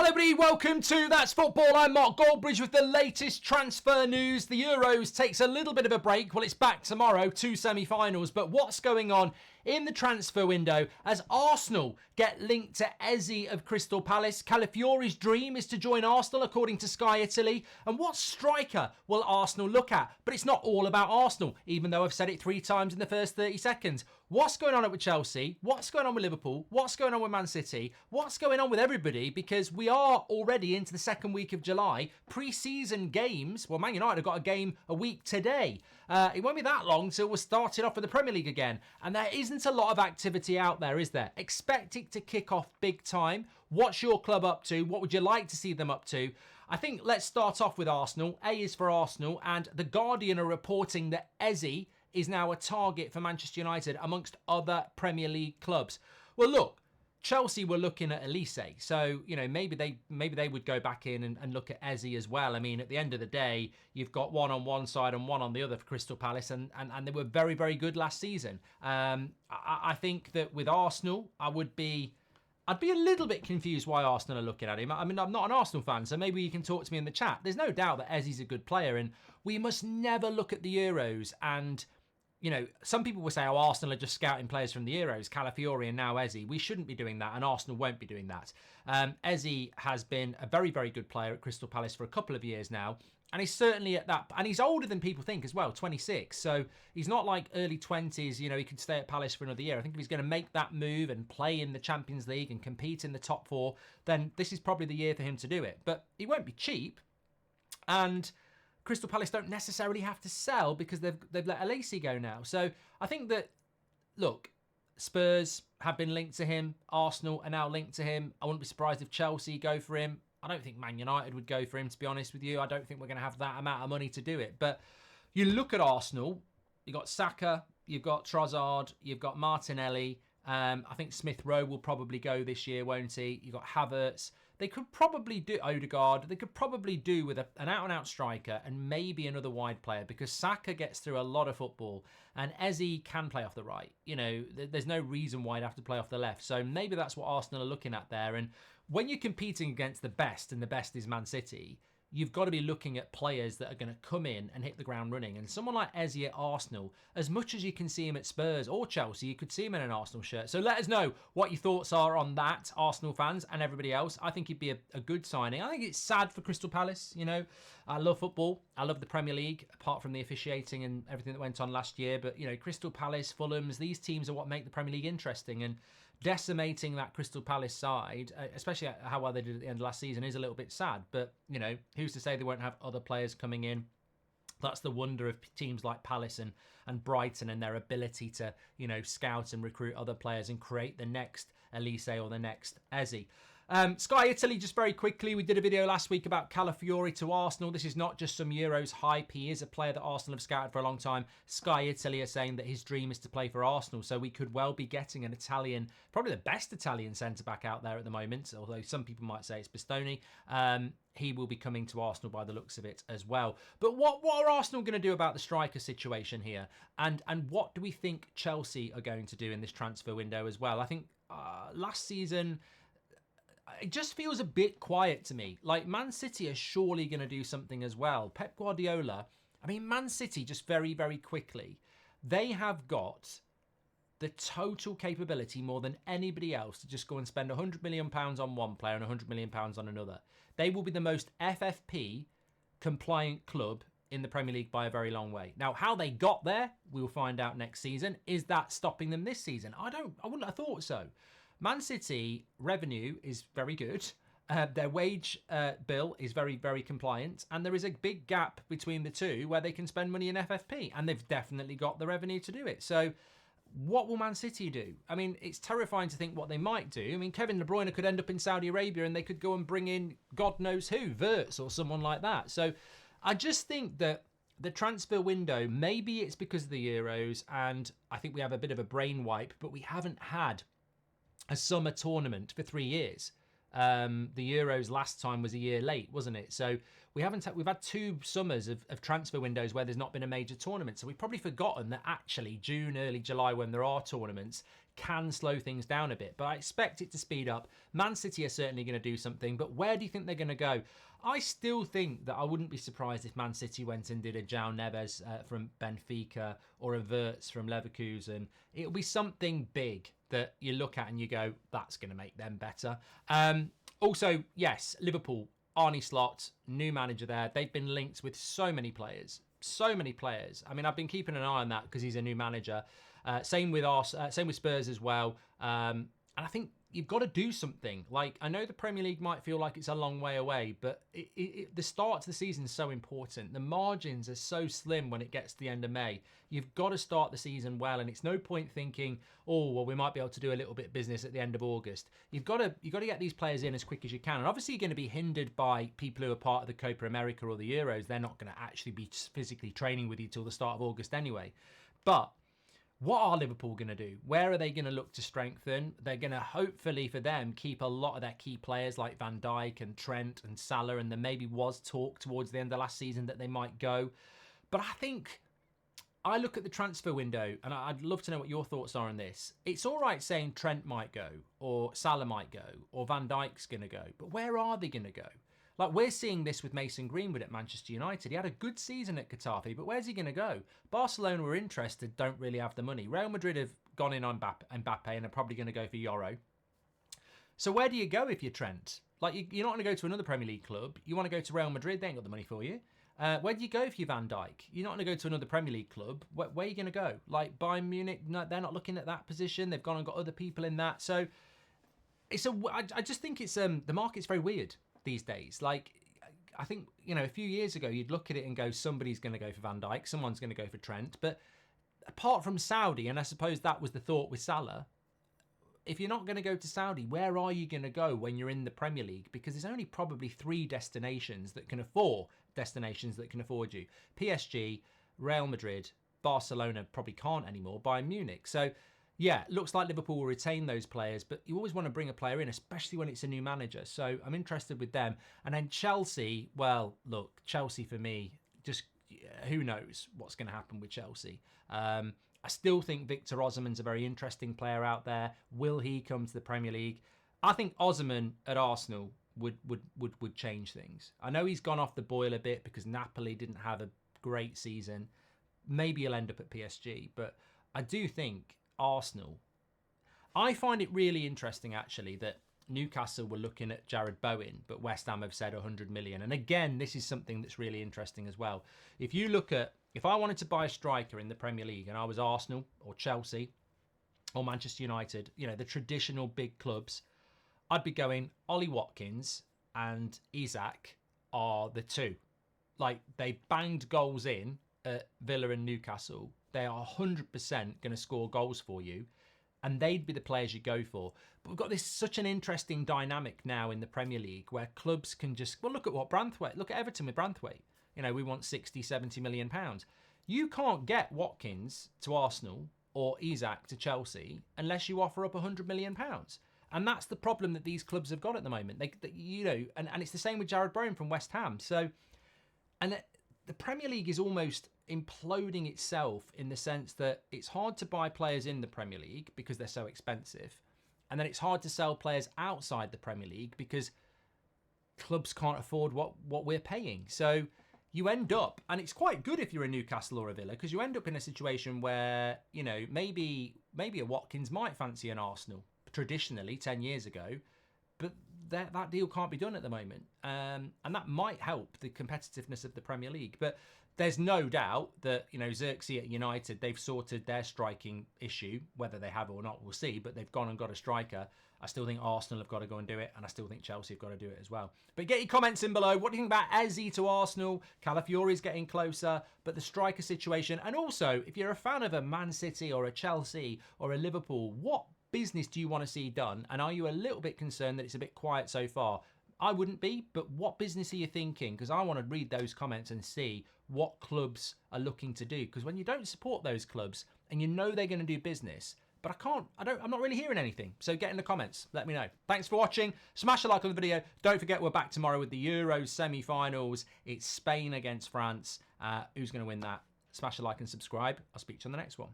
Hello everybody, welcome to That's Football. I'm Mark Goldbridge with the latest transfer news. The Euros takes a little bit of a break. Well, it's back tomorrow, 2 semi-finals. But what's going on in the transfer window as Arsenal get linked to Eze of Crystal Palace? Calafiori's dream is to join Arsenal, according to Sky Italy. And what striker will Arsenal look at? But it's not all about Arsenal, even though I've said it 3 times in the first 30 seconds. What's going on with Chelsea? What's going on with Liverpool? What's going on with Man City? What's going on with everybody? Because we are already into the second week of July. Pre-season games. Well, Man United have got a game a week today. It won't be that long till we're starting off with the Premier League again. And there isn't a lot of activity out there, is there? Expect it to kick off big time. What's your club up to? What would you like to see them up to? I think let's start off with Arsenal. A is for Arsenal. And The Guardian are reporting that Eze is now a target for Manchester United amongst other Premier League clubs. Well, look, Chelsea were looking at Elise, so maybe they would go back in and look at Eze as well. I mean, at the end of the day, you've got one on one side and one on the other for Crystal Palace, and they were very, very good last season. I think that with Arsenal, I'd be a little bit confused why Arsenal are looking at him. I mean, I'm not an Arsenal fan, so maybe you can talk to me in the chat. There's no doubt that Eze's a good player, and we must never look at the Euros and, some people will say, oh, Arsenal are just scouting players from the Euros, Calafiori and now Eze. We shouldn't be doing that, and Arsenal won't be doing that. Eze has been a very, very good player at Crystal Palace for a couple of years now, and he's certainly at that, and he's older than people think as well, 26, so he's not like early 20s, he could stay at Palace for another year. I think if he's going to make that move and play in the Champions League and compete in the top 4, then this is probably the year for him to do it. But he won't be cheap, and Crystal Palace don't necessarily have to sell because they've let Elise go now. So I think that, look, Spurs have been linked to him. Arsenal are now linked to him. I wouldn't be surprised if Chelsea go for him. I don't think Man United would go for him, to be honest with you. I don't think we're going to have that amount of money to do it. But you look at Arsenal, you've got Saka, you've got Trossard, you've got Martinelli. I think Smith Rowe will probably go this year, won't he? You've got Havertz. They could probably do Odegaard. They could probably do with an out-and-out striker and maybe another wide player, because Saka gets through a lot of football and Eze can play off the right. There's no reason why he'd have to play off the left. So maybe that's what Arsenal are looking at there. And when you're competing against the best, and the best is Man City, you've got to be looking at players that are going to come in and hit the ground running. And someone like Eze at Arsenal, as much as you can see him at Spurs or Chelsea, you could see him in an Arsenal shirt. So let us know what your thoughts are on that, Arsenal fans and everybody else. I think he'd be a good signing. I think it's sad for Crystal Palace. I love football. I love the Premier League, apart from the officiating and everything that went on last year. But, Crystal Palace, Fulham's, these teams are what make the Premier League interesting. And decimating that Crystal Palace side, especially how well they did at the end of last season, is a little bit sad. But, who's to say they won't have other players coming in? That's the wonder of teams like Palace and Brighton and their ability to, scout and recruit other players and create the next Elise or the next Eze. Sky Italy, just very quickly, we did a video last week about Calafiori to Arsenal. This is not just some Euros hype. He is a player that Arsenal have scouted for a long time. Sky Italy are saying that his dream is to play for Arsenal, so we could well be getting an Italian, probably the best Italian centre-back out there at the moment, although some people might say it's Bastoni. He will be coming to Arsenal by the looks of it as well. But what are Arsenal going to do about the striker situation here? And what do we think Chelsea are going to do in this transfer window as well? I think last season, it just feels a bit quiet to me. Like, Man City are surely going to do something as well. Pep Guardiola, Man City, just very, very quickly, they have got the total capability more than anybody else to just go and spend £100 million on one player and £100 million on another. They will be the most FFP compliant club in the Premier League by a very long way. Now, how they got there, we'll find out next season. Is that stopping them this season? I wouldn't have thought so. Man City revenue is very good. Their wage bill is very, very compliant. And there is a big gap between the two where they can spend money in FFP. And they've definitely got the revenue to do it. So what will Man City do? It's terrifying to think what they might do. Kevin De Bruyne could end up in Saudi Arabia and they could go and bring in God knows who, Wirtz or someone like that. So I just think that the transfer window, maybe it's because of the Euros, and I think we have a bit of a brain wipe, but we haven't had a summer tournament for 3 years. The Euros last time was a year late, wasn't it? So we've had 2 summers of transfer windows where there's not been a major tournament. So we've probably forgotten that actually June, early July, when there are tournaments, can slow things down a bit. But I expect it to speed up. Man City are certainly going to do something, but where do you think they're going to go? I still think that I wouldn't be surprised if Man City went and did a João Neves from Benfica or a Wirtz from Leverkusen. It'll be something big that you look at and you go, that's going to make them better. Also, yes, Liverpool, Arne Slot, new manager there. They've been linked with so many players. So many players. I mean, I've been keeping an eye on that because he's a new manager. Same with Spurs as well. And I think you've got to do something. Like, I know the Premier League might feel like it's a long way away, but the start to the season is so important. The margins are so slim when it gets to the end of May. You've got to start the season well, and it's no point thinking, oh, well, we might be able to do a little bit of business at the end of August. You've got to get these players in as quick as you can. And obviously, you're going to be hindered by people who are part of the Copa America or the Euros. They're not going to actually be physically training with you till the start of August anyway. But what are Liverpool going to do? Where are they going to look to strengthen? They're going to, hopefully for them, keep a lot of their key players like Van Dijk and Trent and Salah, and there maybe was talk towards the end of last season that they might go. But I think, I look at the transfer window, and I'd love to know what your thoughts are on this. It's all right saying Trent might go, or Salah might go, or Van Dijk's going to go, but where are they going to go? Like, we're seeing this with Mason Greenwood at Manchester United. He had a good season at Getafe, but where's he going to go? Barcelona were interested, don't really have the money. Real Madrid have gone in on Mbappe and are probably going to go for Euro. So where do you go if you're Trent? Like, you're not going to go to another Premier League club. You want to go to Real Madrid, they ain't got the money for you. Where do you go if you're Van Dijk? You're not going to go to another Premier League club. Where are you going to go? Like, Bayern Munich, no, they're not looking at that position. They've gone and got other people in that. So I just think it's the market's very weird these days. Like, I think, a few years ago, you'd look at it and go, somebody's going to go for Van Dijk, someone's going to go for Trent. But apart from Saudi, and I suppose that was the thought with Salah, if you're not going to go to Saudi, where are you going to go when you're in the Premier League? Because there's only probably three destinations that can afford you. PSG, Real Madrid, Barcelona probably can't anymore, Bayern Munich. So, yeah, looks like Liverpool will retain those players, but you always want to bring a player in, especially when it's a new manager. So I'm interested with them. And then Chelsea, well, look, Chelsea for me, just who knows what's going to happen with Chelsea. I still think Victor Osimhen's a very interesting player out there. Will he come to the Premier League? I think Osimhen at Arsenal would change things. I know he's gone off the boil a bit because Napoli didn't have a great season. Maybe he'll end up at PSG, but I do think Arsenal. I find it really interesting, actually, that Newcastle were looking at Jared Bowen, but West Ham have said 100 million. And again, this is something that's really interesting as well. If I wanted to buy a striker in the Premier League and I was Arsenal or Chelsea or Manchester United, the traditional big clubs, I'd be going, Ollie Watkins and Isak are the two. Like, they banged goals in at Villa and Newcastle. They are 100% going to score goals for you, and they'd be the players you go for. But we've got such an interesting dynamic now in the Premier League where clubs can just, look at look at Everton with Branthwaite. We want 60, 70 million pounds. You can't get Watkins to Arsenal or Isak to Chelsea unless you offer up 100 million pounds. And that's the problem that these clubs have got at the moment. And it's the same with Jared Bowen from West Ham. So, the Premier League is almost imploding itself in the sense that it's hard to buy players in the Premier League because they're so expensive. And then it's hard to sell players outside the Premier League because clubs can't afford what we're paying. So you end up, and it's quite good if you're a Newcastle or a Villa, because you end up in a situation where, maybe a Watkins might fancy an Arsenal traditionally 10 years ago, but that deal can't be done at the moment. And that might help the competitiveness of the Premier League. But there's no doubt that, Xerxes at United, they've sorted their striking issue. Whether they have or not, we'll see. But they've gone and got a striker. I still think Arsenal have got to go and do it. And I still think Chelsea have got to do it as well. But get your comments in below. What do you think about Eze to Arsenal? Calafiori's getting closer. But the striker situation. And also, if you're a fan of a Man City or a Chelsea or a Liverpool, what business do you want to see done? And are you a little bit concerned that it's a bit quiet so far? I wouldn't be, but what business are you thinking? Because I want to read those comments and see what clubs are looking to do. Because when you don't support those clubs and they're going to do business, but I'm not really hearing anything. So get in the comments, let me know. Thanks for watching. Smash a like on the video. Don't forget we're back tomorrow with the Euros semi-finals. It's Spain against France. Who's going to win that? Smash a like and subscribe. I'll speak to you on the next one.